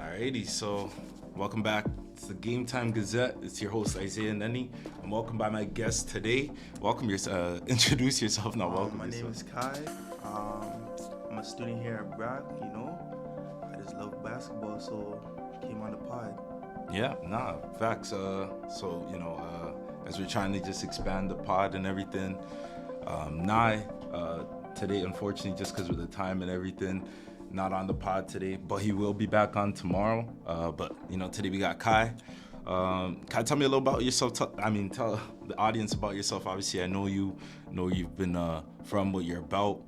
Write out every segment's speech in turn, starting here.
Alrighty, so welcome back to the GameTime Gazette. It's your host Isaiah Nenny. I'm welcomed by my guest today. Introduce yourself now. Welcome. My name is Kai. I'm a student here at Brack. I just love basketball, so came on the pod. Yeah, facts. As we're trying to just expand the pod and everything, today, unfortunately, just because of the time and everything, not on the pod today, but he will be back on tomorrow. Today we got Kai. Kai, tell me a little about yourself. Tell the audience about yourself. Obviously, I know you've been from what you're about,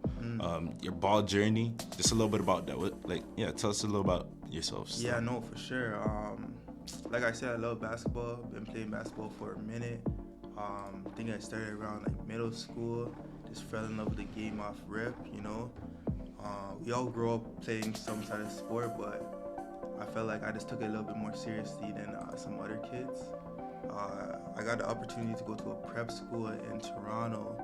your ball journey. Just a little bit about that. Tell us a little about yourself. So. Yeah, no, for sure. Like I said, I love basketball. Been playing basketball for a minute. I think I started around middle school. Just fell in love with the game off rip. We all grew up playing some sort of sport, but I felt like I just took it a little bit more seriously than some other kids. I got the opportunity to go to a prep school in Toronto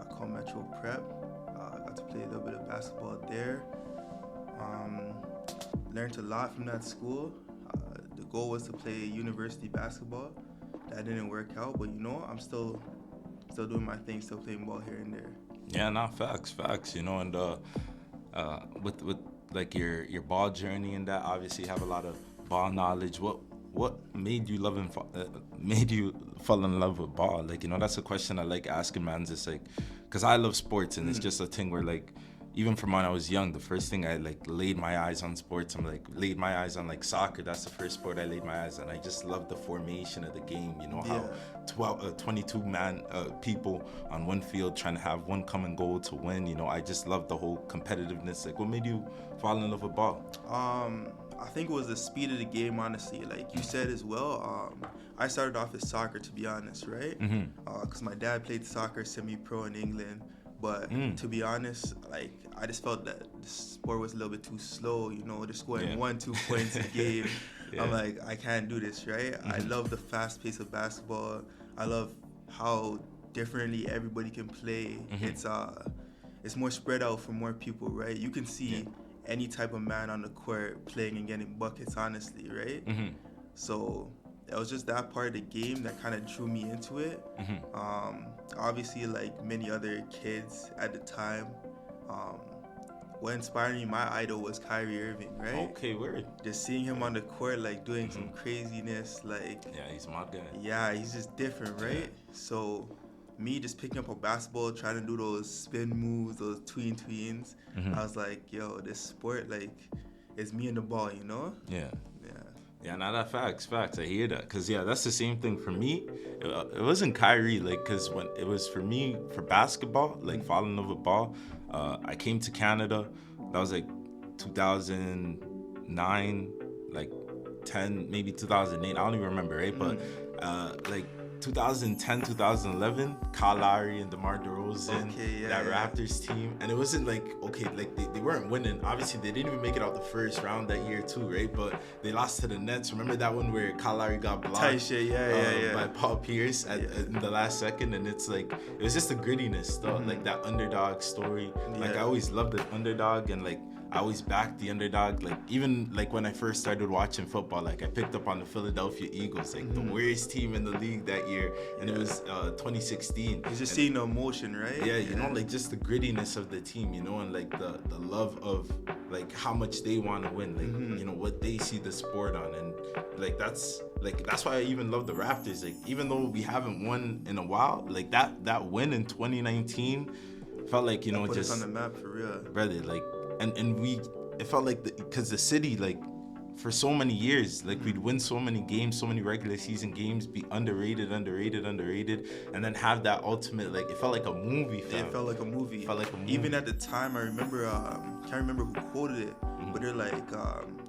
called Metro Prep. I got to play a little bit of basketball there. Learned a lot from that school. The goal was to play university basketball. That didn't work out, but I'm still doing my thing, still playing ball here and there. Yeah, facts, and with like your ball journey and that, obviously you have a lot of ball knowledge. What made you fall in love with ball? That's a question I like asking, man. It's because I love sports, and it's just a thing where even from when I was young, the first thing I laid my eyes on sports. laid my eyes on soccer. That's the first sport I laid my eyes on. I just love the formation of the game. How 22 people on one field trying to have one common goal to win. I just love the whole competitiveness. What made you fall in love with ball? I think it was the speed of the game, honestly. Like you said as well, I started off as soccer, to be honest, right? Because my dad played soccer semi-pro in England. But to be honest, I just felt that the sport was a little bit too slow, just scoring 1-2 points a game. Yeah. I'm like, I can't do this, right? I love the fast pace of basketball. I love how differently everybody can play. It's more spread out for more people, right? You can see any type of man on the court playing and getting buckets, honestly, right? So it was just that part of the game that kind of drew me into it. Obviously, like many other kids at the time, what inspired me, my idol was Kyrie Irving, right? Okay, word. Just seeing him on the court, doing some craziness, Yeah, he's my guy. Yeah, he's just different, right? Yeah. So me just picking up a basketball, trying to do those spin moves, those tweens, I was like, yo, this sport, it's me and the ball, Yeah, that facts. I hear that. Because, that's the same thing for me. It wasn't Kyrie, because when it was for me, for basketball, falling in love with ball, I came to Canada. That was 2009, 10, maybe 2008. I don't even remember, right? But, 2010, 2011, Kyle Lowry and DeMar DeRozan, Raptors team. And it wasn't they weren't winning. Obviously, they didn't even make it out the first round that year too, right? But they lost to the Nets. Remember that one where Kyle Lowry got blocked by Paul Pierce in the last second? And it's it was just the grittiness, that underdog story. I always loved the underdog, and I always backed the underdog. Even when I first started watching football, I picked up on the Philadelphia Eagles, the worst team in the league that year, and it was 2016. You're just seeing the emotion, right? Yeah, just the grittiness of the team, and the love of how much they want to win, what they see the sport on, and that's why I even love the Raptors. Even though we haven't won in a while, that win in 2019 felt put just us on the map for real, brother. And it felt because the city, for so many years, we'd win so many games, so many regular season games, be underrated, and then have that ultimate, it felt like a movie, fam. It felt like a movie. Even at the time, I remember, can't remember who quoted it, but they're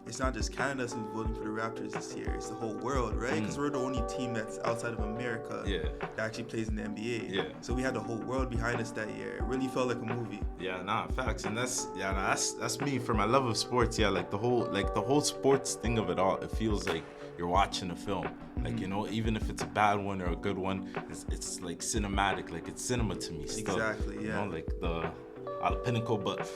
it's not just Canada who's voting for the Raptors this year, it's the whole world, right? Because we're the only team that's outside of America that actually plays in the NBA. Yeah. So we had the whole world behind us that year. It really felt like a movie. Yeah, facts. And that's me for my love of sports. Yeah, the whole sports thing of it all, it feels like you're watching a film. Even if it's a bad one or a good one, it's cinematic. It's cinema to me still. Exactly, yeah. out of pinnacle. But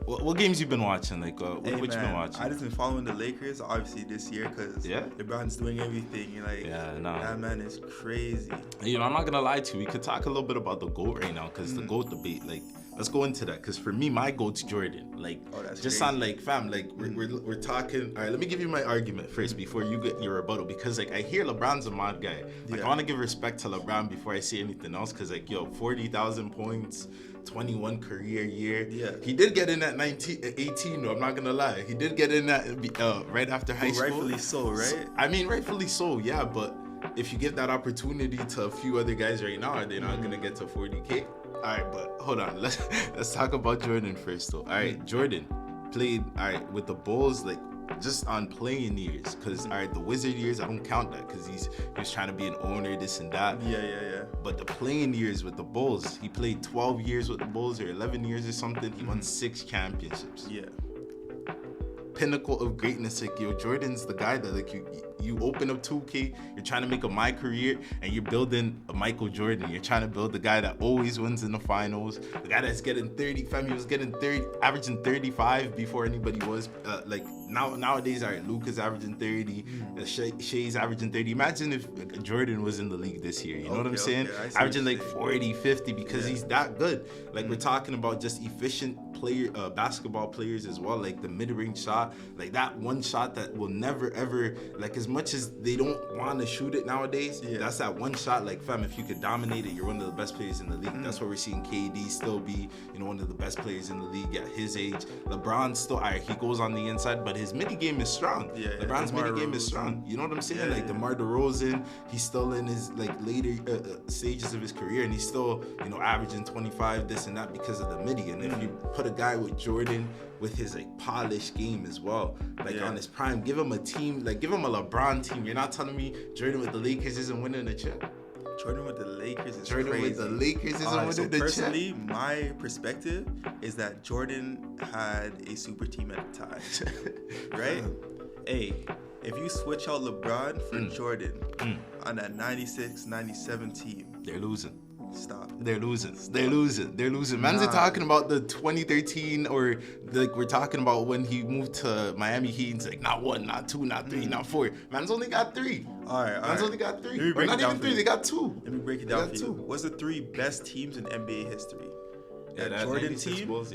what games you been watching? Like, what you been watching? I just been following the Lakers, obviously, this year because LeBron's doing everything. Like, that man is crazy. You know, I'm not gonna lie to you. We could talk a little bit about the GOAT right now because the GOAT debate, like, let's go into that. Because for me, my GOAT's Jordan. Like, just crazy. On like, fam, like we're talking. All right, let me give you my argument first before you get your rebuttal. Because like I hear LeBron's a mod guy. Like I want to give respect to LeBron before I say anything else. Because like 40,000 points. 21 career year. Yeah. He did get in at 18 though, I'm not gonna lie. He did get in at right after high school. Rightfully so, right? So, I mean, rightfully so, yeah, but if you give that opportunity to a few other guys right now, are they not gonna get to 40K? All right, but hold on. Let's talk about Jordan first though. All right, Jordan played with the Bulls, like just on playing years, because the Wizard years I don't count that because he was trying to be an owner, this and that. Yeah. But the playing years with the Bulls, he played 12 years with the Bulls or 11 years or something. He won 6 championships. Yeah. Pinnacle of greatness. Like Jordan's the guy that like you open up 2K, you're trying to make a my career, and you're building a Michael Jordan. You're trying to build the guy that always wins in the finals, the guy that's getting 30. Fam, he was getting 30, averaging 35 before anybody was. Like nowadays, Luke is averaging 30, Shea's averaging 30. Imagine if Jordan was in the league this year. You know what I'm saying? Averaging like 40, 50 because he's that good. Like we're talking about just efficient basketball players as well, like the mid-range shot, like that one shot that will never ever, like as much as they don't want to shoot it nowadays, that's that one shot, like fam, if you could dominate it, you're one of the best players in the league. That's what we're seeing KD still be, one of the best players in the league at his age. LeBron still, he goes on the inside, but his mini game is strong. LeBron's mini game is strong. You know what I'm saying? Like DeMar DeRozan, he's still in his like later stages of his career, and he's still, averaging 25, this and that because of the midi. And if you put a guy with Jordan with his like polished game as well, like on his prime, give him a team, like give him a LeBron team. You're not telling me Jordan with the Lakers isn't winning the chip? Jordan with the Lakers is Jordan crazy. With the Lakers isn't winning the chip? Personally, my perspective is that Jordan had a super team at the time, right? Hey, if you switch out LeBron for Jordan on that 96, 97 team, they're losing. Stop. They're losing. Man's talking about the 2013, or like we're talking about when he moved to Miami Heat. It's like not 1, not 2, not 3, not 4. Man's only got 3. All right. Man's only got 3. Or not even 3. They got 2. Let me break it down for you. What's the 3 best teams in NBA history? That Jordan team. Bulls,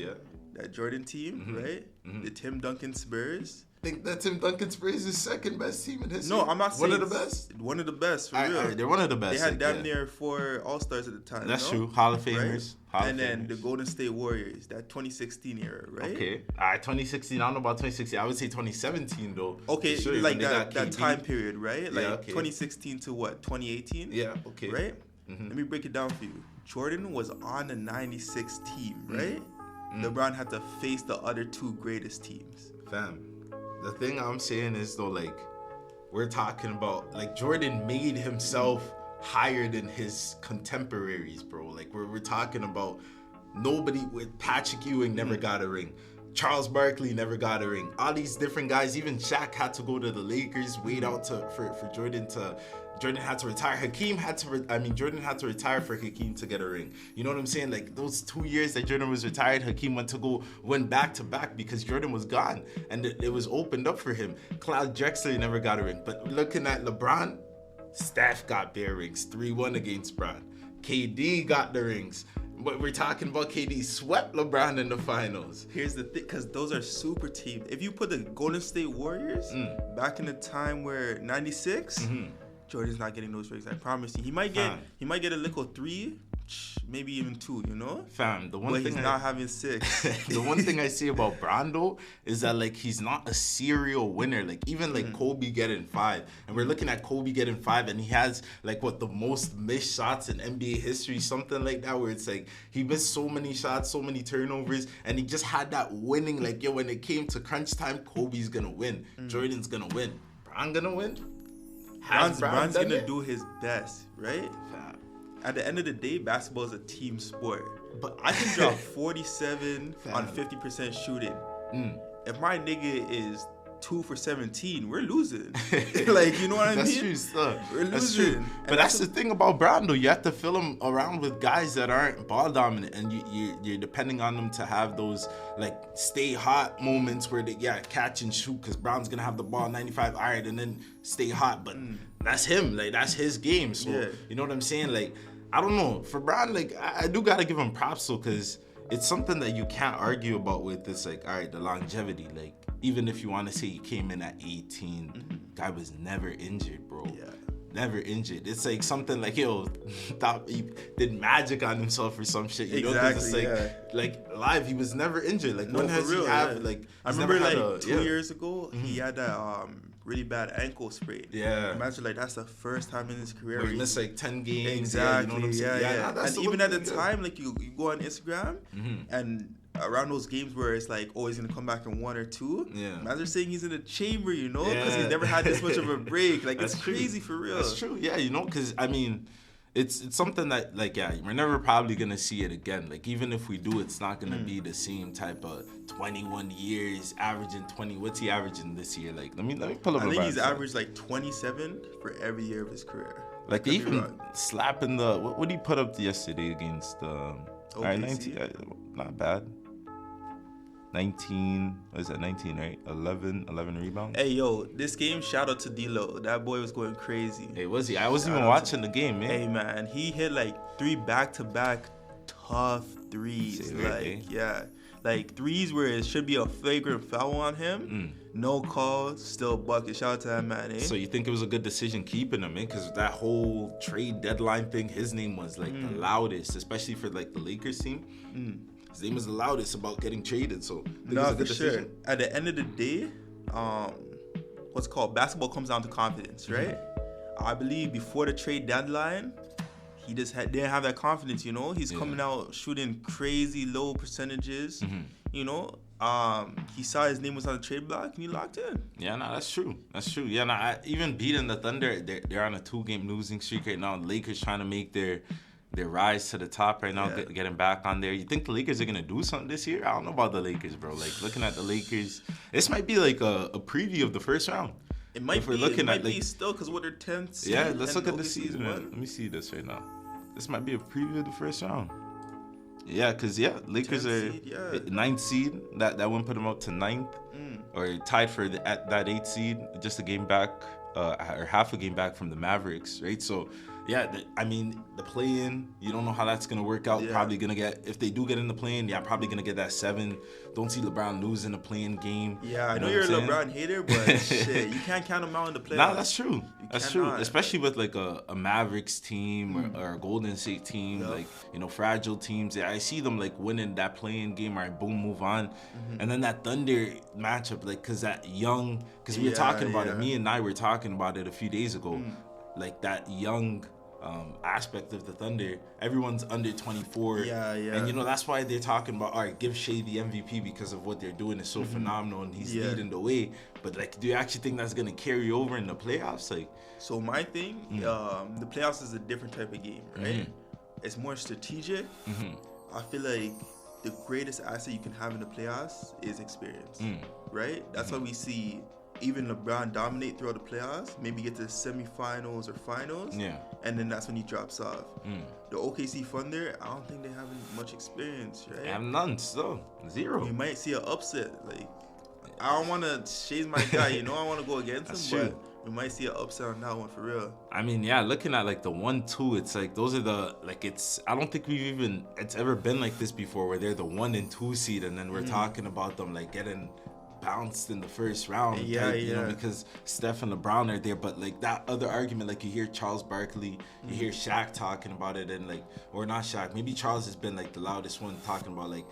that Jordan team, right? The Tim Duncan Spurs. I think that Tim Duncan Spurs is second best team in history. No, I'm not saying one of the best. One of the best, for real. They're one of the best. They had damn near 4 All-Stars at the time. That's true. Hall of Famers. Right? And then the Golden State Warriors, that 2016 era, right? Okay. 2016. I don't know about 2016. I would say 2017 though. Okay, sure, like that time period, right? Like 2016 to what? 2018? Yeah. Okay. Right? Let me break it down for you. Jordan was on the 96 team, right? LeBron had to face the other 2 greatest teams. Fam. The thing I'm saying is though, like, we're talking about, like, Jordan made himself higher than his contemporaries, bro. Like, we're talking about nobody with Patrick Ewing never got a ring. Charles Barkley never got a ring. All these different guys, even Shaq had to go to the Lakers, wait out for Jordan to... Jordan had to retire. Jordan had to retire for Hakeem to get a ring. You know what I'm saying? Like those 2 years that Jordan was retired, Hakeem went to go win back-to-back because Jordan was gone. And it was opened up for him. Clyde Drexler never got a ring. But looking at LeBron, Steph got bare rings. 3-1 against Bron. KD got the rings. But we're talking about KD swept LeBron in the finals. Here's the thing, because those are super teams. If you put the Golden State Warriors back in the time where 96... Jordan's not getting those rings. I promise you. He might get a little 3, maybe even 2. Fam, the one but thing he's not having 6. The one thing I see about Brando is that like he's not a serial winner. Like even like Kobe getting 5, and we're looking at Kobe getting 5, and he has like the most missed shots in NBA history, something like that, where it's like he missed so many shots, so many turnovers, and he just had that winning. Like when it came to crunch time, Kobe's gonna win, Jordan's gonna win, Bron gonna win. Bron's gonna do his best, right? At the end of the day, basketball is a team sport. But I can drop 47 on 50% shooting. If my nigga is 2 for 17. We're losing. Like, you know what I mean? That's true stuff. We're losing. That's true. But that's the thing about Brown, though. You have to fill him around with guys that aren't ball dominant, and you're depending on them to have those like stay hot moments where they catch and shoot, because Brown's gonna have the ball 95 iron and then stay hot. But that's him. Like, that's his game. So you know what I'm saying? Like, I don't know. For Brown, like, I do gotta give him props though, because it's something that you can't argue about with this. Like, all right, the longevity. Like, even if you want to say he came in at 18, guy was never injured, bro. Yeah. Never injured. It's like something like, yo, thought he did magic on himself or some shit. You know, because it's like live, he was never injured. Like, when has he had, like, I remember like 2 years ago, he had that really bad ankle sprain. Yeah. Imagine, like, that's the first time in his career. Where he missed like 10 games. Exactly. You know what I'm saying? And even at the time, like, you go on Instagram and around those games where it's like, oh, he's gonna come back in 1 or 2. Yeah. Imagine saying he's in the chamber, you know, because he's never had this much of a break. Like, it's crazy for real. That's true. Yeah, you know, because I mean, it's something that, like, we're never probably gonna see it again. Like, even if we do, it's not gonna be the same type of 21 years averaging 20. What's he averaging this year? Like, let me pull up. I think he's averaged like 27 for every year of his career. Like, even slapping the what did he put up yesterday against OKC? 19, not bad. 19, what is that, 19, right? 11 rebounds. Hey, yo, this game, shout out to D-Lo. That boy was going crazy. Hey, was he? I wasn't even watching the game, man. Hey, man, he hit like 3 back-to-back tough threes. Like threes where it should be a flagrant foul on him. No call, still bucket. Shout out to that man, eh? So you think it was a good decision keeping him, because that whole trade deadline thing, his name was like the loudest, especially for like the Lakers team. His name was the loudest about getting traded, so no, for sure. At the end of the day, what's called basketball comes down to confidence, right? I believe before the trade deadline, he just didn't have that confidence, you know? He's coming out shooting crazy low percentages, you know? He saw his name was on the trade block and he locked in. Yeah, no, that's true. That's true. Yeah, no, even beating the Thunder, they're on a 2-game losing streak right now. Lakers trying to make their rise to the top right now, getting back on there. You think the Lakers are going to do something this year? I don't know about the Lakers, bro. Like, looking at the Lakers, this might be like a preview of the first round. It might be. It might be still, because what, they're 10th. Yeah, let's look at the season. Let me see this right now. This might be a preview of the first round. Yeah, because, Lakers are 9th seed. That one put them up to 9th. Or tied for that 8th seed, just a game back, or half a game back from the Mavericks, right? So, I mean, the play-in, you don't know how that's going to work out. Probably going to get, if they do get in the play-in, probably going to get that 7. Don't see LeBron losing a play-in game. Yeah, I know you're a LeBron hater, but shit, you can't count him out in the playoffs. Nah, that's true. That's true. Especially with like a Mavericks team or a Golden State team, like, you know, fragile teams. I see them like winning that play-in game, right? Boom, move on. And then that Thunder matchup, like, because we were talking about it. Me and I were talking about it a few days ago. Like, that young aspect of the Thunder, everyone's under 24. And, you know, that's why they're talking about, all right, give Shea the MVP because of what they're doing is so phenomenal and he's leading the way. But, like, do you actually think that's going to carry over in the playoffs? Like, so my thing, the playoffs is a different type of game, right? It's more strategic. I feel like the greatest asset you can have in the playoffs is experience, right? That's why we see even LeBron dominate throughout the playoffs, maybe get to the semifinals or finals, and then that's when he drops off. The OKC Thunder, I don't think they have much experience, right? They have none, still. 0. We might see an upset. Like, I don't want to shade my guy, you know, I want to go against him, but we might see an upset on that one for real. I mean, looking at like the 1-2, it's like those are the, like, I don't think it's ever been like this before where they're the 1 and 2 seed and then we're talking about them like getting bounced in the first round, you know, because Steph and LeBron are there. But like that other argument, like you hear Charles Barkley, you hear Shaq talking about it, and like, or not Shaq, maybe Charles has been like the loudest one talking about like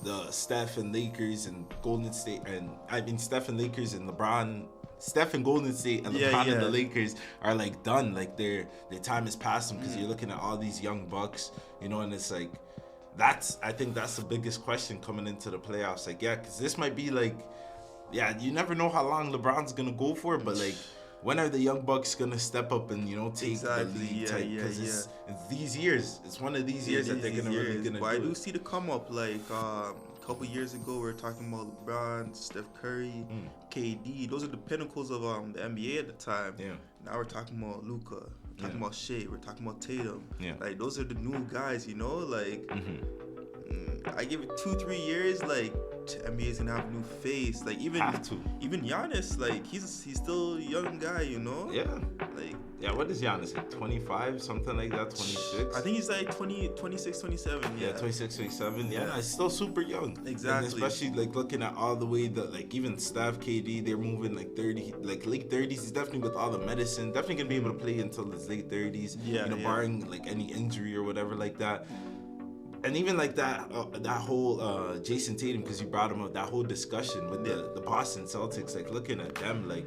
the Steph and Lakers and Golden State, and I mean Steph and Lakers and LeBron. Steph and Golden State and LeBron and the Lakers are like done, like their time has passed them, because you're looking at all these young bucks, you know, and it's like I think that's the biggest question coming into the playoffs. Like, because this might be like, you never know how long LeBron's gonna go for, but like, when are the young bucks gonna step up and, you know, take the lead type? Because it's these years. It's one of these years that they're really gonna do. But I do see the come up, like couple years ago, we were talking about LeBron, Steph Curry, KD. Those are the pinnacles of the NBA at the time. Yeah. Now we're talking about Luka. We're talking about Shea. We're talking about Tatum. Yeah. Like, those are the new guys, you know? Like, I give it 2-3 years, like, NBA's gonna have a new face. Like, even Giannis, like, he's still a young guy, you know? Yeah. Like, yeah, what is Giannis, like 25, something like that, 26? I think he's like 26, 27, yeah. 26, 27, yeah, he's still super young. Exactly. And especially, like, looking at all the way that, like, even Steph, KD, they're moving, like, 30, like, late 30s. He's definitely with all the medicine, definitely gonna be able to play until his late 30s, barring, like, any injury or whatever like that. And even like that whole Jayson Tatum, because you brought him up, that whole discussion with the Boston Celtics, like looking at them, like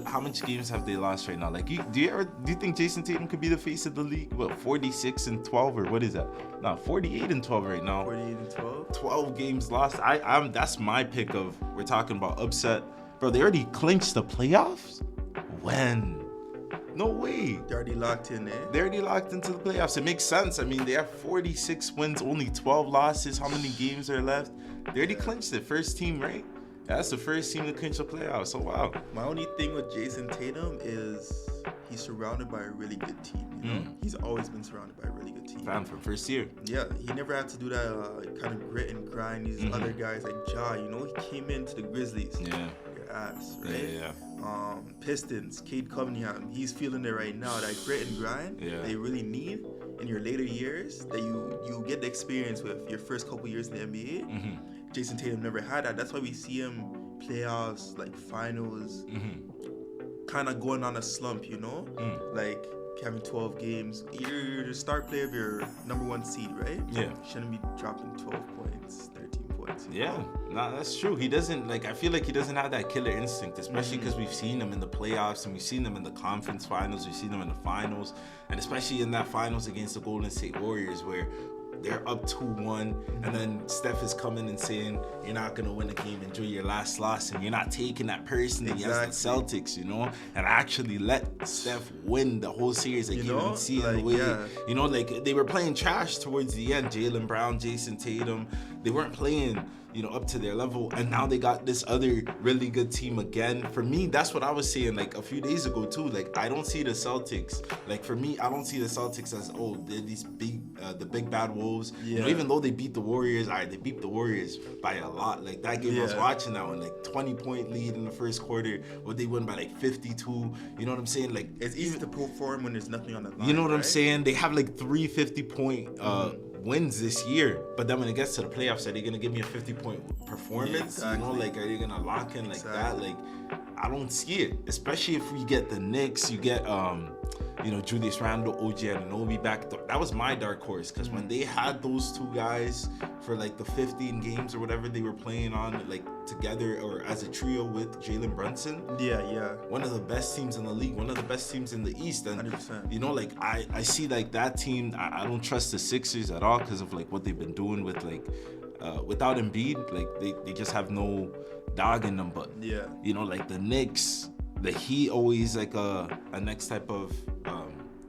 how much games have they lost right now? Like, do you think Jayson Tatum could be the face of the league? What, 46-12 or what is that? No, 48-12 right now. 48-12. 12 games lost. I'm that's my pick of, we're talking about upset, bro. They already clinched the playoffs. When? No way. They're already locked in, eh? They're already locked into the playoffs. It makes sense. I mean, they have 46 wins, only 12 losses. How many games are left? They already clinched it. First team, right? That's the first team to clinch the playoffs. So, wow. My only thing with Jayson Tatum is he's surrounded by a really good team. You know? He's always been surrounded by a really good team. Fan from first year. Yeah, he never had to do that kind of grit and grind. These other guys like Ja, you know, he came into the Grizzlies. Yeah. Your ass, right? Yeah. Pistons, Cade Cunningham, he's feeling it right now. That grit and grind that you really need in your later years, that you get the experience with your first couple years in the NBA. Jayson Tatum never had that. That's why we see him playoffs, like finals, kind of going on a slump, you know? Like having 12 games. You're the star player of your number one seed, right? Yeah. You shouldn't be dropping 12 points, 13 points. Yeah, no, that's true. He doesn't, like, I feel like he doesn't have that killer instinct, especially because we've seen him in the playoffs and we've seen him in the conference finals, we've seen him in the finals, and especially in that finals against the Golden State Warriors where they're up 2-1, and then Steph is coming and saying, you're not going to win a game, enjoy your last loss, and you're not taking that personally as the Celtics, you know, and actually let Steph win the whole series. Like, you know, see like, the way, you know, like, they were playing trash towards the end. Jaylen Brown, Jayson Tatum, they weren't playing, you know, up to their level, and now they got this other really good team again. For me, that's what I was saying, like, a few days ago, too. Like, I don't see the Celtics, like, for me, I don't see the Celtics as, oh, they're these big, the big bad wolves. You know, even though they beat the Warriors, they beat the Warriors by a lot. Like, that game I was watching now, and, like, 20-point lead in the first quarter, or they win by, like, 52. You know what I'm saying? Like, it's easy to perform when there's nothing on the line. You know what I'm saying? They have, like, 3 50-point wins this year, but then when it gets to the playoffs, are they gonna give me a 50-point performance? You know, like, are you gonna lock in like that? Like, I don't see it, especially if we get the Knicks, you get you know, Julius Randle, OG Anunoby back. That was my dark horse, because when they had those two guys for like the 15 games or whatever they were playing on, like together or as a trio with Jalen Brunson. One of the best teams in the league, one of the best teams in the East. And 100%. you know, like, I see like that team, I don't trust the Sixers at all because of like what they've been doing with like without Embiid, like they just have no dog in them. But you know, like the Knicks, the Heat, always like a next type of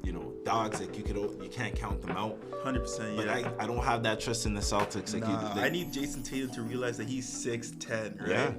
you know, dogs. Like, you can't count them out. 100%. But I don't have that trust in the Celtics. Like, I need Jayson Tatum to realize that he's 6'10", right? Yeah.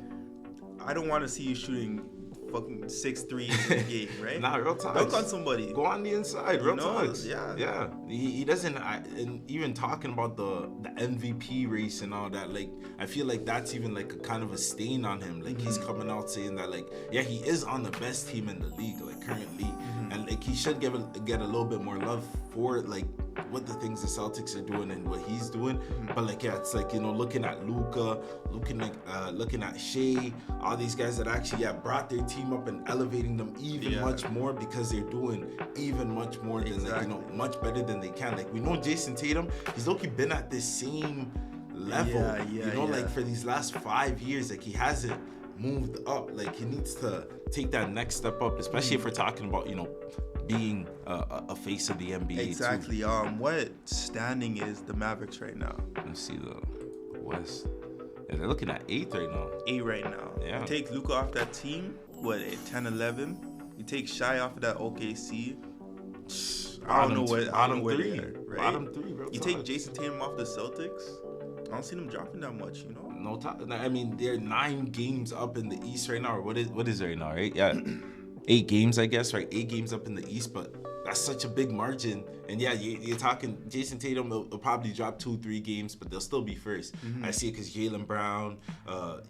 I don't want to see you shooting fucking 6'3" in the game, right? Nah, real talk. Dunk on somebody. Go on the inside, real talk. Yeah. He doesn't. And even talking about the MVP race and all that, like, I feel like that's even like a kind of a stain on him. Like, he's coming out saying that, like, yeah, he is on the best team in the league, like, currently, and like he should get a little bit more love for like what the things the Celtics are doing and what he's doing. But like, yeah, it's like, you know, looking at Luka, looking at Shea, all these guys that actually brought their team up and elevating them even much more, because they're doing even much more than like, you know, much better than they can. Like, we know Jayson Tatum, he's low-key been at this same level, you know, like for these last 5 years, like he hasn't moved up. Like, he needs to take that next step up, especially if we're talking about, you know, being a face of the NBA. Exactly. Too. What standing is the Mavericks right now? Let's see the West. Yeah, they're looking at 8th right now. 8 right now. Yeah. You take Luka off that team, what, 10-11? You take Shai off of that OKC. I don't know where they are, right? Bottom 3, bro. You take Jayson Tatum off the Celtics. I don't see them dropping that much, you know. no time. I mean, they're 9 games up in the East right now, or what is it right now, right? Yeah, 8 games, I guess, right? 8 games up in the East, but that's such a big margin. And yeah, you're talking Jayson Tatum will probably drop 2-3 games, but they'll still be first. I see it because Jaylen Brown,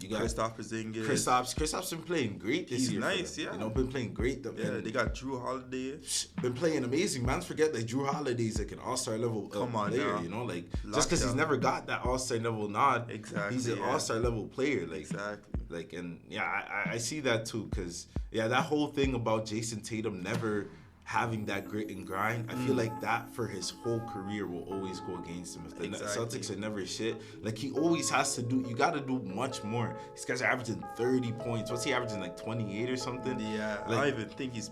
you got Kristaps Porzingis. Kristaps been playing great this year. He's nice, yeah. You know, been playing great. Yeah, they got Drew Holiday. Been playing amazing. Man, forget that Drew Holiday's like an all-star level player. Now. You know, like just because he's never got that all-star level nod, exactly, he's an all-star level player. Like exactly. Like, and yeah, I see that too, because yeah, that whole thing about Jayson Tatum never having that grit and grind, I feel like that for his whole career will always go against him. If the Celtics are never shit, like he always has to do, you got to do much more. These guys are averaging 30 points. What's he averaging, like 28 or something? Yeah, like, I don't even think he's...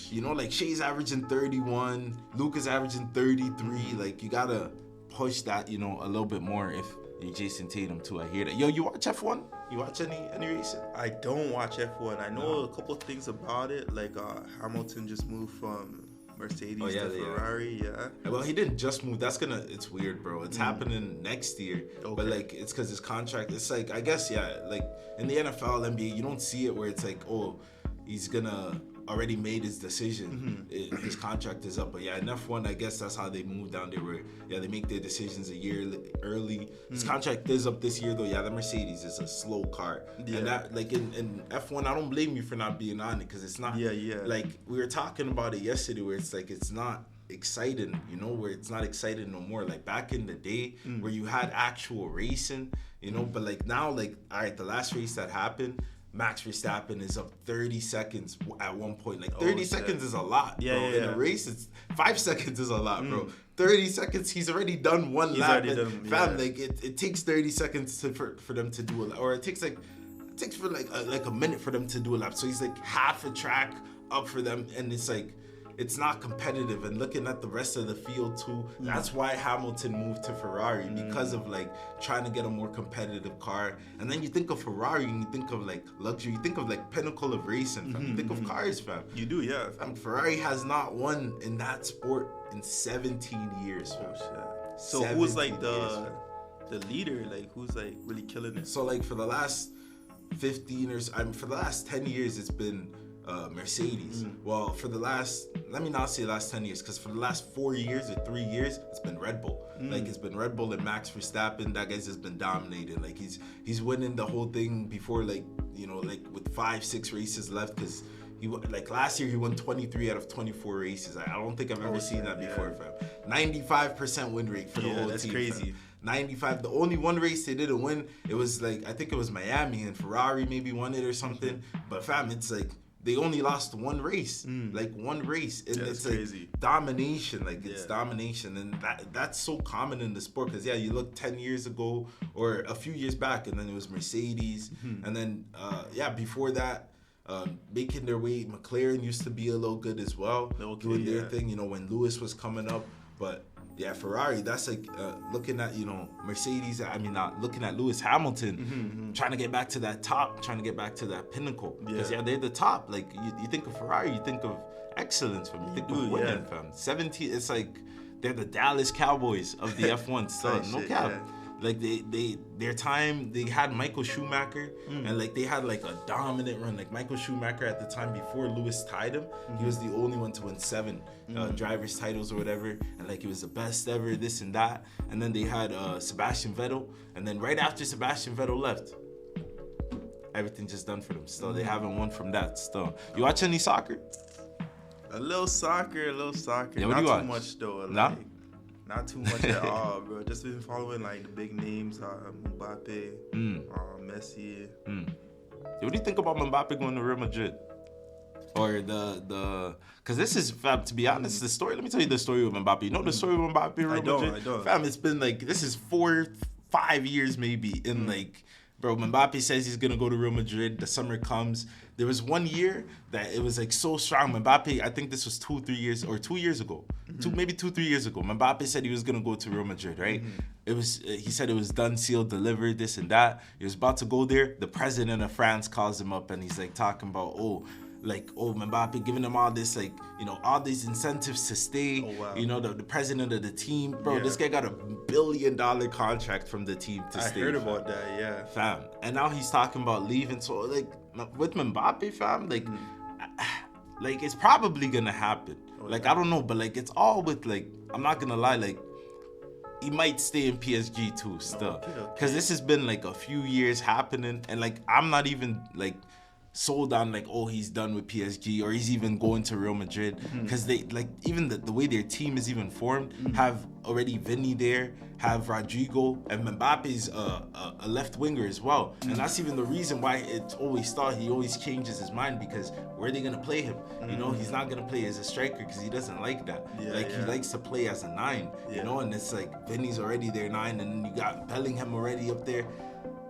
You know, like Shai's averaging 31, Luka's averaging 33. Like, you got to push that, you know, a little bit more if you're Jayson Tatum too. I hear that. Yo, you watch F1? You watch any racing? I don't watch F1. I know a couple things about it. Like Hamilton just moved from Mercedes to Ferrari. Yeah. Well, he didn't just move. It's weird, bro. It's happening next year. Okay. But like, it's because his contract. It's like, I guess, yeah. Like in the NFL, NBA, you don't see it where it's like, oh, he's gonna already made his decision. His contract is up. But yeah, in F1, I guess that's how they move down there, where they make their decisions a year early. His contract is up this year though. Yeah, the Mercedes is a slow car. Yeah. And that, like in F1, I don't blame you for not being on it, because it's not like we were talking about it yesterday, where it's like it's not exciting, you know, where it's not exciting no more. Like back in the day where you had actual racing, you know, but like now, like, all right, the last race that happened, Max Verstappen is up 30 seconds at one point. Like 30 seconds is a lot, bro. In a race, it's 5 seconds is a lot, bro. 30 seconds, he's already done one lap. Fam, like it takes 30 seconds for them to do a lap, or it takes for like a minute for them to do a lap. So he's like half a track up for them, and it's like, it's not competitive. And looking at the rest of the field too, that's why Hamilton moved to Ferrari, because of like trying to get a more competitive car. And then you think of Ferrari and you think of like luxury, you think of like pinnacle of racing, fam. You think of cars, fam. You do, yeah. Ferrari has not won in that sport in 17 years, fam. Oh, shit. So who's like the leader? Like who's like really killing it? So like for the last 15 or for the last 10 years, it's been Mercedes. Well, for the last, let me not say last 10 years, because for the last 4 years or 3 years, it's been Red Bull. Like it's been Red Bull and Max Verstappen. That guy's just been dominating. Like he's winning the whole thing before, like, you know, like with 5-6 races left, because he, like last year he won 23 out of 24 races. I don't think I've ever seen that before, fam. 95% win rate for the whole team. That's crazy. Fam. 95. The only one race they didn't win, it was like, I think it was Miami, and Ferrari maybe won it or something. But fam, it's like, they only lost one race, like one race, and it's like crazy. Domination, like it's domination, and that's so common in the sport. Because you look 10 years ago or a few years back, and then it was Mercedes, and then before that, making their way, McLaren used to be a little good as well, doing their thing, you know, when Lewis was coming up, but. Yeah, Ferrari, that's like looking at, you know, Mercedes, not looking at Lewis Hamilton, trying to get back to that top, trying to get back to that pinnacle. Because, they're the top. Like, you think of Ferrari, you think of excellence, fam. You think of winning, fam. 17, it's like they're the Dallas Cowboys of the F1 stuff. No cap. Yeah. Like, their time, they had Michael Schumacher, and, like, they had, like, a dominant run. Like, Michael Schumacher at the time, before Lewis tied him, he was the only one to win 7 drivers' titles or whatever. And, like, he was the best ever, this and that. And then they had Sebastian Vettel. And then right after Sebastian Vettel left, everything just done for them. Still, they haven't won from that still. You watch any soccer? A little soccer. Yeah, not too watch? Much, though. Nah? Not too much at all, bro. Just been following like the big names, Mbappe, Messi. What do you think about Mbappe going to Real Madrid? Or because this is, fam, to be honest, the story. Let me tell you the story of Mbappe. You know the story of Mbappe in Real Madrid? I don't. Fam, it's been like, this is 4-5 years maybe in like, bro, Mbappe says he's gonna go to Real Madrid. The summer comes. There was 1 year that it was like so strong. Mbappe, I think this was 2 years ago. 2-3 years ago. Mbappe said he was gonna go to Real Madrid, right? It was. He said it was done, sealed, delivered, this and that. He was about to go there. The president of France calls him up and he's like talking about, like, oh, Mbappe giving him all this, like, you know, all these incentives to stay. Oh, wow. You know, the president of the team, bro. Yeah. This guy got $1 billion contract from the team to stay. I heard about that, yeah. Fam. And now he's talking about leaving. So, like, with Mbappe, fam, like, like it's probably gonna happen. Like, I don't know, but like, it's all with, like, I'm not gonna lie, like, he might stay in PSG too still. Because this has been like a few years happening, and like, I'm not even like sold on like, oh, he's done with PSG or he's even going to Real Madrid, because they like, even the way their team is even formed, have already Vinny there, have Rodrigo, and Mbappe's a left winger as well, and that's even the reason why it's always thought he always changes his mind, because where are they gonna play him? You know, he's not gonna play as a striker because he doesn't like that. He likes to play as a 9, you know, and it's like Vinny's already there 9, and then you got Bellingham already up there.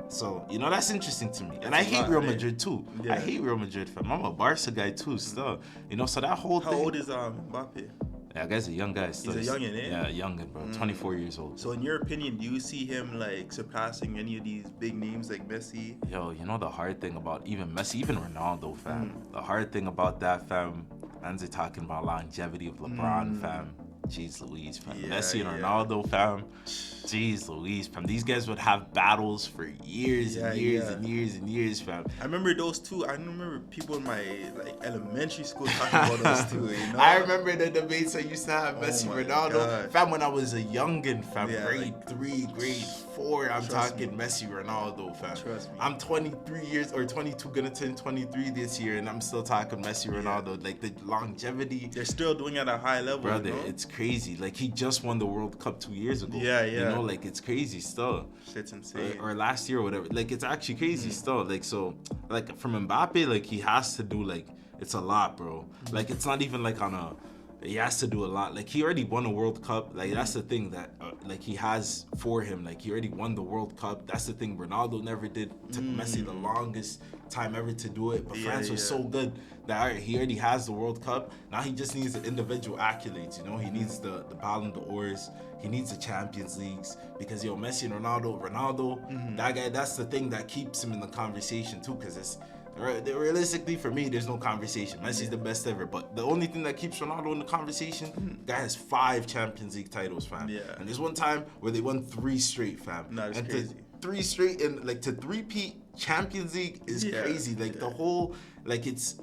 So, you know, that's interesting to me. And I hate Real Madrid too. I hate Real Madrid, fam. I'm a Barca guy too still. You know, so that whole thing. How old is Mbappe? Yeah, guy's a young guy still. He's a youngin', eh? Yeah, youngin', bro. 24 years old. So in your opinion, do you see him like surpassing any of these big names like Messi? Yo, you know the hard thing about even Messi, even Ronaldo, fam. The hard thing about that, fam, man's are talking about longevity of LeBron, fam. Jeez Louise, fam. Messi and Ronaldo, fam. Jeez Louise, fam. These guys would have battles for years and years and years and years, fam. I remember those two. I remember people in my like elementary school talking about those two. You know? I remember the debates I used to have Messi, Ronaldo. God. Fam, when I was a youngin', fam, grade 3, grade 4, I'm talking Messi, Ronaldo, fam. Trust me. I'm 23 years or 22, gonna turn 23 this year, and I'm still talking Messi, Ronaldo. Like the longevity. They're still doing it at a high level, brother. You know? It's crazy. Like he just won the World Cup 2 years ago. You know, like it's crazy still. Shit's insane. Or last year or whatever. Like it's actually crazy still. Like so, like from Mbappe, like he has to do like it's a lot, bro. Like it's not even like on a. He has to do a lot. Like he already won a World Cup. Like that's the thing that like he has for him. Like he already won the World Cup. That's the thing Ronaldo never did. Took Messi the longest time ever to do it. But France was so good that he already has the World Cup. Now he just needs the individual accolades. You know, he needs the Ballon d'Ors. He needs the Champions Leagues, because yo, Messi and Ronaldo, that guy. That's the thing that keeps him in the conversation too. Because it's. Realistically, for me, there's no conversation. Messi's the best ever, but the only thing that keeps Ronaldo in the conversation, guy has 5 Champions League titles, fam. And there's one time where they won 3 straight, fam. That's crazy. 3 straight, and like to 3-peat Champions League is crazy. Like the whole, like it's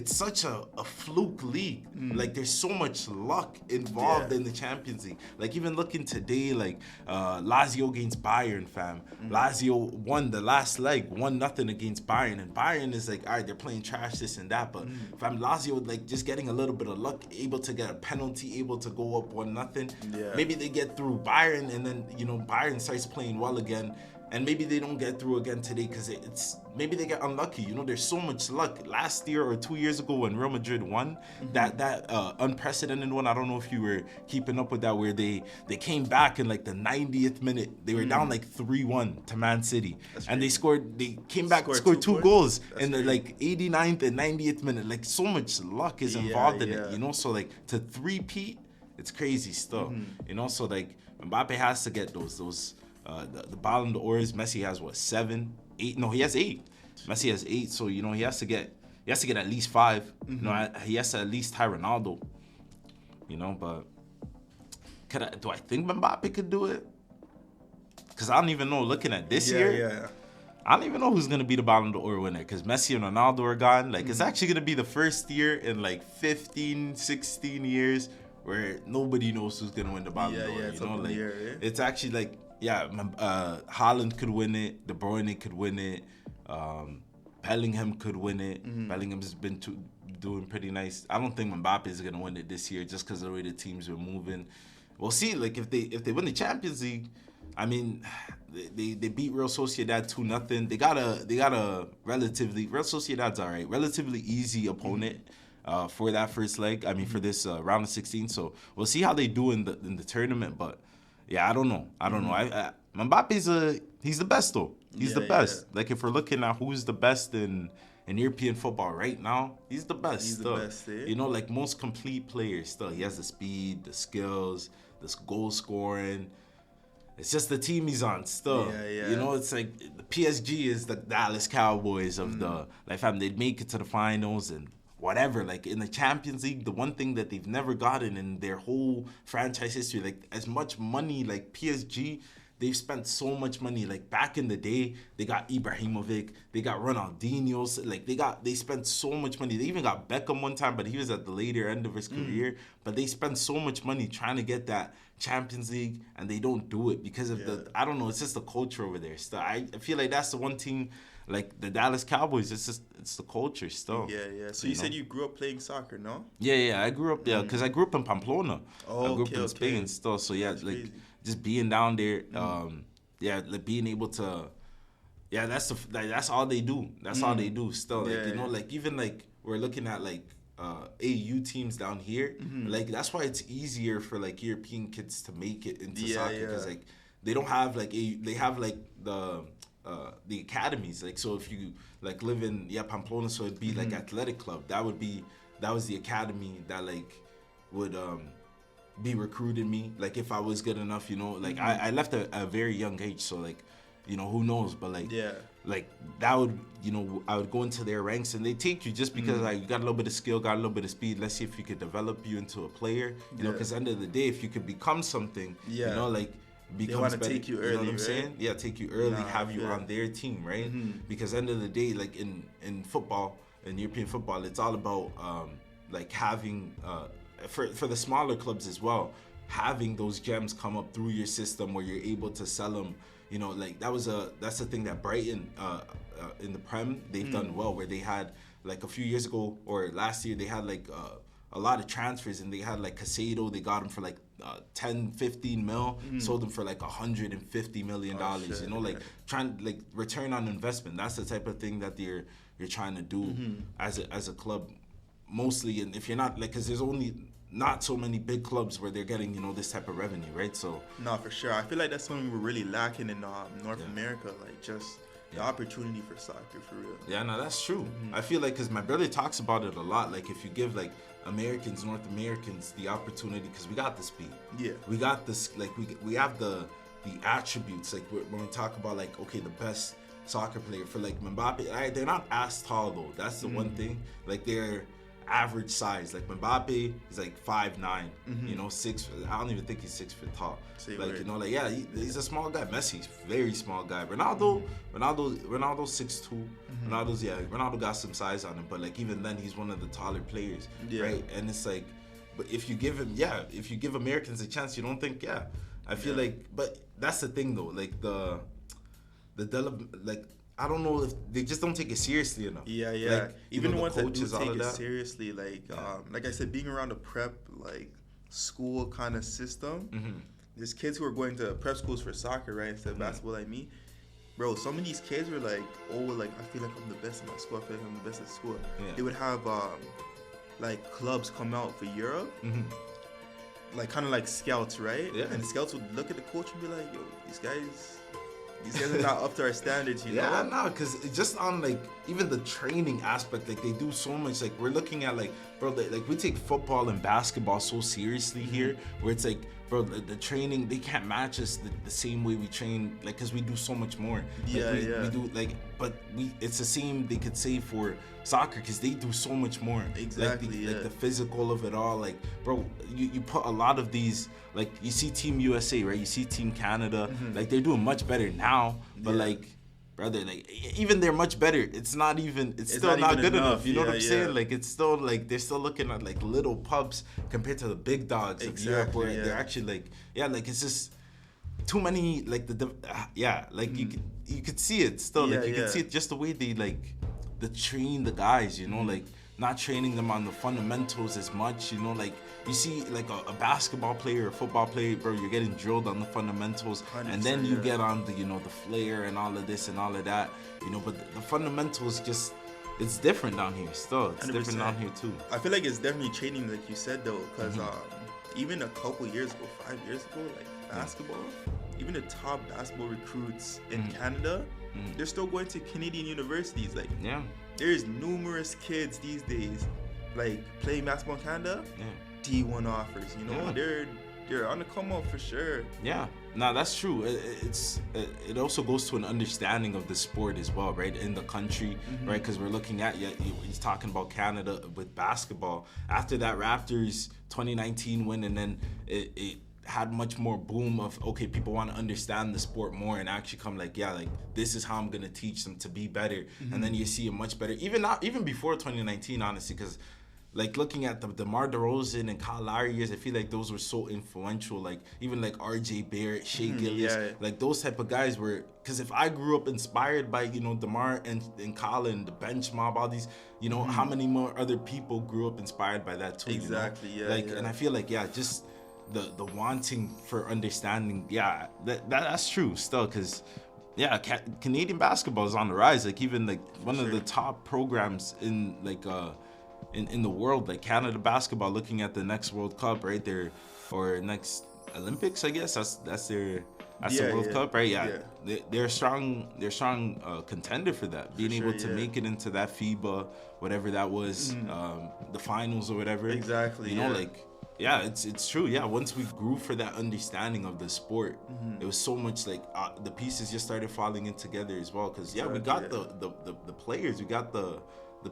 such a fluke league. Like there's so much luck involved in the Champions League. Like even looking today, like Lazio against Bayern, fam. Lazio won the last leg, 1-0 against Bayern, and Bayern is like, all right, they're playing trash, this and that, but fam, Lazio like just getting a little bit of luck, able to get a penalty, able to go up 1-0. Maybe they get through Bayern, and then you know Bayern starts playing well again. And maybe they don't get through again today because it's maybe they get unlucky. You know, there's so much luck. Last year or 2 years ago when Real Madrid won, that unprecedented one, I don't know if you were keeping up with that, where they came back in like the 90th minute. They were down like 3-1 to Man City. And they came back, scored 2 goals in the like 89th and 90th minute. Like so much luck is involved in it, you know? So like to 3-peat, it's crazy stuff. You know, so like Mbappe has to get those the Ballon d'Ors. Messi has what, 7, 8? No, he has 8. Messi has 8. So you know he has to get at least 5. You know, he has to at least tie Ronaldo. You know, but do I think Mbappe could do it? Because I don't even know. Looking at this year, I don't even know who's gonna be the Ballon d'Or winner. Because Messi and Ronaldo are gone. Like it's actually gonna be the first year in like 15, 16 years where nobody knows who's gonna win the Ballon d'Or. You know, like it's actually like. Haaland could win it. De Bruyne could win it. Bellingham could win it. Bellingham's been doing pretty nice. I don't think Mbappe is gonna win it this year just because of the way the teams are moving. We'll see. Like if they win the Champions League, I mean, they beat Real Sociedad 2-0. They got a relatively Real Sociedad's all right, relatively easy opponent. For that first leg, I mean for this round of 16. So we'll see how they do in the tournament, but. Yeah, I don't know. Mbappe's he's the best though. He's the best. Like if we're looking at who's the best in European football right now, he's the best. He's still. the best. You know, like most complete players still. He has the speed, the skills, the goal scoring. it's just the team he's on still. Yeah. You know, it's like the PSG is the Dallas Cowboys of the like fam. They'd make it to the finals and whatever. Like in the Champions League, the one thing that they've never gotten in their whole franchise history, like as much money, like PSG. They've spent so much money. Like back in the day, they got Ibrahimovic, they got Ronaldinho. Like they spent so much money. They even got Beckham one time, but he was at the later end of his career. But they spent so much money trying to get that Champions League, and they don't do it because of I don't know. It's just the culture over there. Still, I feel like that's the one team. Like the Dallas Cowboys, it's the culture still. Yeah. So you said you grew up playing soccer, no? Yeah. I grew up because I grew up in Pamplona. Oh, I grew up in Spain still. So yeah, that's like. crazy. Just being down there, like being able to, that's all they do. That's all they do still. Like, you know, like even like we're looking at like AU teams down here. Like that's why it's easier for like European kids to make it into soccer because like they don't have like they have like the academies. Like so if you like live in Pamplona, so it'd be like athletic club. That was the academy that like would be recruiting me, like if I was good enough, you know, like I left at a very young age, so like, you know, who knows, but like, like that would, you know, I would go into their ranks and they take you just because like you got a little bit of skill, got a little bit of speed. Let's see if you could develop you into a player, you know, because end of the day, if you could become something, you know, like they want to take you early, you know what I'm right? saying? Yeah, take you early, have you on their team, right? Because end of the day, like in football, in European football, it's all about like having for the smaller clubs as well, having those gems come up through your system where you're able to sell them, you know, like that's the thing that Brighton in the Prem, they've done well, where they had like a few years ago or last year, they had like a lot of transfers, and they had like Casado, they got him for like 10-15 mil, sold him for like $150 million, you know, like trying like return on investment. That's the type of thing that you're trying to do as a club mostly. And if you're not like, because there's only not so many big clubs where they're getting, you know, this type of revenue, right? So no, for sure. I feel like that's something we're really lacking in North America, like just the opportunity for soccer, for real. Yeah, no, that's true. I feel like, because my brother talks about it a lot, like if you give like North Americans the opportunity, because we got the speed, we got this, like we have the attributes, like when we talk about like, okay, the best soccer player for like Mbappe, they're not as tall though. That's the one thing. Like they're average size. Like Mbappe is like 5'9", you know, 6. I don't even think he's 6 foot tall. Like, you know, like he's a small guy. Messi's very small guy. Ronaldo's 6'2". Ronaldo got some size on him, but like even then he's one of the taller players, right? And it's like, but if you give Americans a chance, you don't think, I feel like, but that's the thing though, like like I don't know if they just don't take it seriously enough. Like, even the ones coaches, that do take it seriously, like I said, being around a prep like school kind of system, there's kids who are going to prep schools for soccer, right, instead of basketball, like me. Bro, some of these kids were like, oh, like I feel like I'm the best in my school. I feel like I'm the best at school. They would have like clubs come out for Europe, like kind of like scouts, right? And the scouts would look at the coach and be like, yo, these guys are not up to our standards, you know? Yeah, no, because just on like even the training aspect, like they do so much. Like we're looking at like, bro, like we take football and basketball so seriously here, where it's like, bro, the training, they can't match us the same way we train, like, because we do so much more. We do like, but it's the same they could say for soccer, because they do so much more. Exactly. Like the physical of it all, like, bro, you put a lot of these, like you see Team USA, right? You see Team Canada, like they're doing much better now, but like, brother, like even they're much better, it's still not good enough. You know what I'm saying? Like it's still like they're still looking at like little pubs compared to the big dogs of Europe, where they're actually like, like it's just too many, like like you could see it still, like you can see it just the way they like train the guys, you know, like not training them on the fundamentals as much, you know, like you see like a basketball player or football player, bro, you're getting drilled on the fundamentals, and then you get on the, you know, the flair and all of this and all of that, you know, but the fundamentals just, it's different down here still. It's 100%. Different down here too. I feel like it's definitely changing, like you said though, because even a couple years ago, 5 years ago, like basketball, even the top basketball recruits in Canada, they're still going to Canadian universities. Like, there's numerous kids these days, like playing basketball in Canada, D1 offers, you know, they're on the come up for sure. No, that's true. It also goes to an understanding of the sport as well, right? In the country, right? Because we're looking at, he's talking about Canada with basketball. After that Raptors 2019 win, and then it had much more boom of, okay, people want to understand the sport more and actually come like, this is how I'm going to teach them to be better. And then you see a much better, even before 2019, honestly, because like looking at the DeMar DeRozan and Kyle Lowry years, I feel like those were so influential. Like even like RJ Barrett, Shea Gilgeous, like those type of guys were. Because if I grew up inspired by DeMar and Kyle and the bench mob, all these, how many more other people grew up inspired by that too? Exactly. And I feel like just the wanting for understanding. That's true still. Because Canadian basketball is on the rise. Like even like one of the top programs in like in the world, like Canada basketball, looking at the next World Cup right there, or next Olympics, I guess that's the World Cup, right? They're a strong contender for that, being able to make it into that FIBA, whatever that was, the finals or whatever. Exactly. It's true. Once we grew for that understanding of the sport, it was so much like the pieces just started falling in together as well. Because we got the players, we got the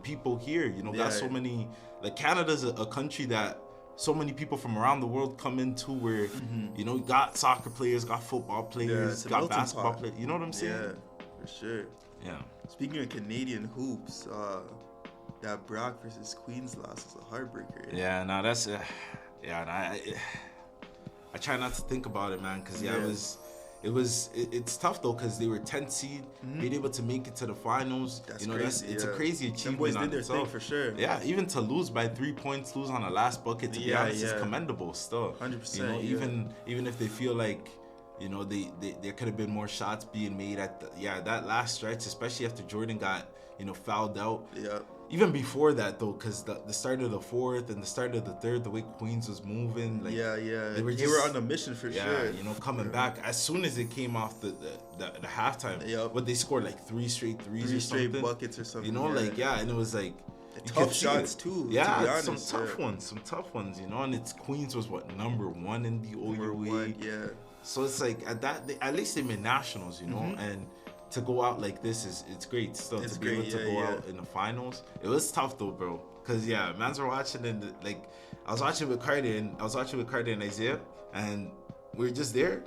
people here, got so many. Like Canada's a country that so many people from around the world come into, where got soccer players, got football players, got basketball players. You know what I'm saying? Yeah, for sure. Yeah. Speaking of Canadian hoops, that Brock versus Queens loss is a heartbreaker. Yeah, no, that's I try not to think about it, man, because it's tough though, because they were 10th seed, being able to make it to the finals. That's crazy. It's a crazy achievement. Them boys did their thing for sure. Yeah, even to lose by 3 points, lose on the last bucket, to be honest, is commendable still. 100%. Even if they feel like there could have been more shots being made at that last stretch, especially after Jordan got fouled out. Yeah. Even before that though, because the start of the fourth and the start of the third, the way Queens was moving, like they were on a mission for sure. Coming back as soon as it came off the halftime. But they scored like 3 straight threes or something. 3 straight buckets or something. And it was like tough shots too. Yeah, to be honest, some tough ones. And it's Queens was number 1 in the OUA. So it's like at least they made nationals, and to go out like this it's great still. It's to be able to go out in the finals. It was tough though, bro, because mans were watching, and like I was watching with Carter and Isaiah, and we were just there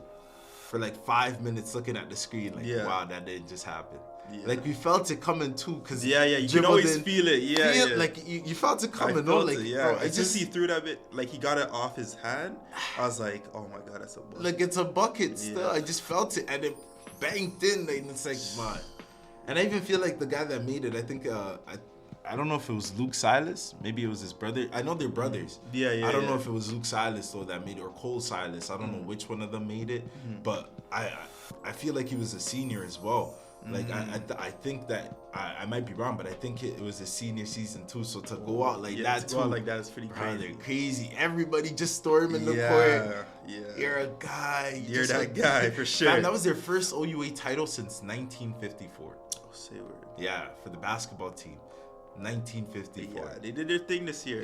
for like 5 minutes looking at the screen like, wow, that didn't just happen. Like we felt it coming too, because you can always feel it. Like you felt it coming. Bro, I just he threw that bit, like he got it off his hand. I was like, oh my god, that's a bucket. Like it's a bucket still. I just felt it, and it banked in, and it's like, man. And I even feel like the guy that made it, I think I don't know if it was Luke Silas, maybe it was his brother. I know they're brothers. I don't know if it was Luke Silas though that made it, or Cole Silas. I don't know which one of them made it, but I feel like he was a senior as well. Like I think that I might be wrong, but I think it was his senior season too. So to go out like that too, is pretty crazy. Crazy. Everybody just storming the court. You're a guy. You're that guy for sure. Man, that was their first OUA title since 1954. Oh, say word. Yeah, for the basketball team. 1954. Yeah, they did their thing this year.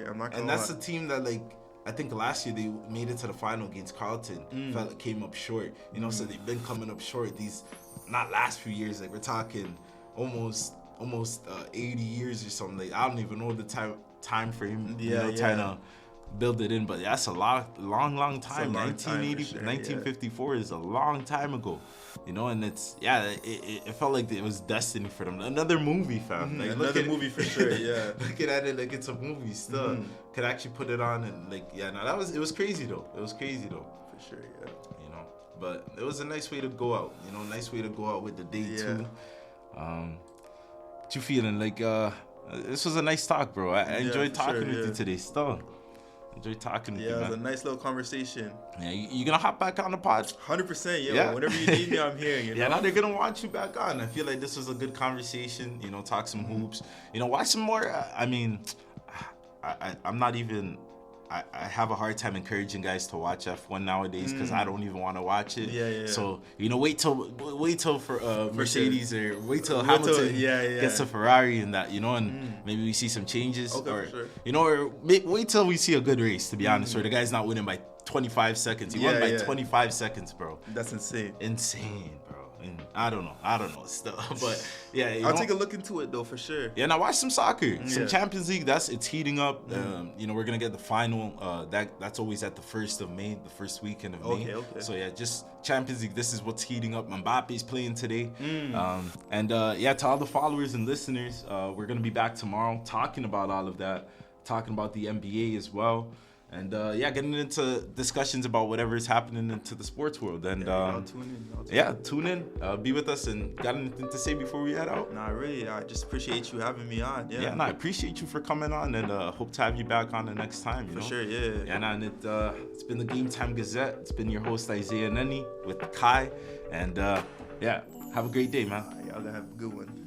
I'm not gonna And that's the team that, like, I think last year they made it to the final against Carleton. Felt it came up short. So they've been coming up short these, not last few years, like we're talking almost 80 years or something. Like I don't even know the time frame. Trying to build it in, but that's a long time. 1954 is a long time ago. And it's it felt like it was destiny for them. Another movie, fam. Like, another movie for sure. Yeah. Looking at it like it's a movie still. Could actually put it on and like it was crazy though. It was crazy though. For sure, yeah. But it was a nice way to go out. Nice way to go out with the day too. What you feeling? Like this was a nice talk, bro. I enjoyed talking with you today still. Enjoy talking with you, man. Yeah, it was a nice little conversation. Yeah, you gonna hop back on the pod? 100%, yo. Yeah. Whenever you need me, I'm here. Yeah, now they're gonna want you back on. I feel like this was a good conversation. Talk some hoops. Watch some more. I mean, I'm not even. I have a hard time encouraging guys to watch F1 nowadays because I don't even want to watch it. Yeah. So wait till for Mercedes or wait till Hamilton gets a Ferrari and that, and maybe we see some changes, or for sure. or wait till we see a good race, to be honest, where the guy's not winning by 25 seconds. He won by 25 seconds, bro. That's insane. Insane, bro. And I don't know still, but yeah, I'll take a look into it though for sure. Yeah, now watch some soccer, some Champions League. It's heating up. You know, we're gonna get the final. That's always at the 1st of May, the first weekend of May. Okay. So yeah, just Champions League. This is what's heating up. Mbappe's playing today, and to all the followers and listeners, we're gonna be back tomorrow talking about all of that, talking about the NBA as well. And getting into discussions about whatever is happening into the sports world. And tune in. Be with us. And got anything to say before we head out? Nah, really. I just appreciate you having me on. Yeah, I appreciate you for coming on, and hope to have you back on the next time. For sure, yeah. And it's been the GameTime Gazette. It's been your host Isaiah Nenny with Kai, and have a great day, man. Y'all gonna have a good one.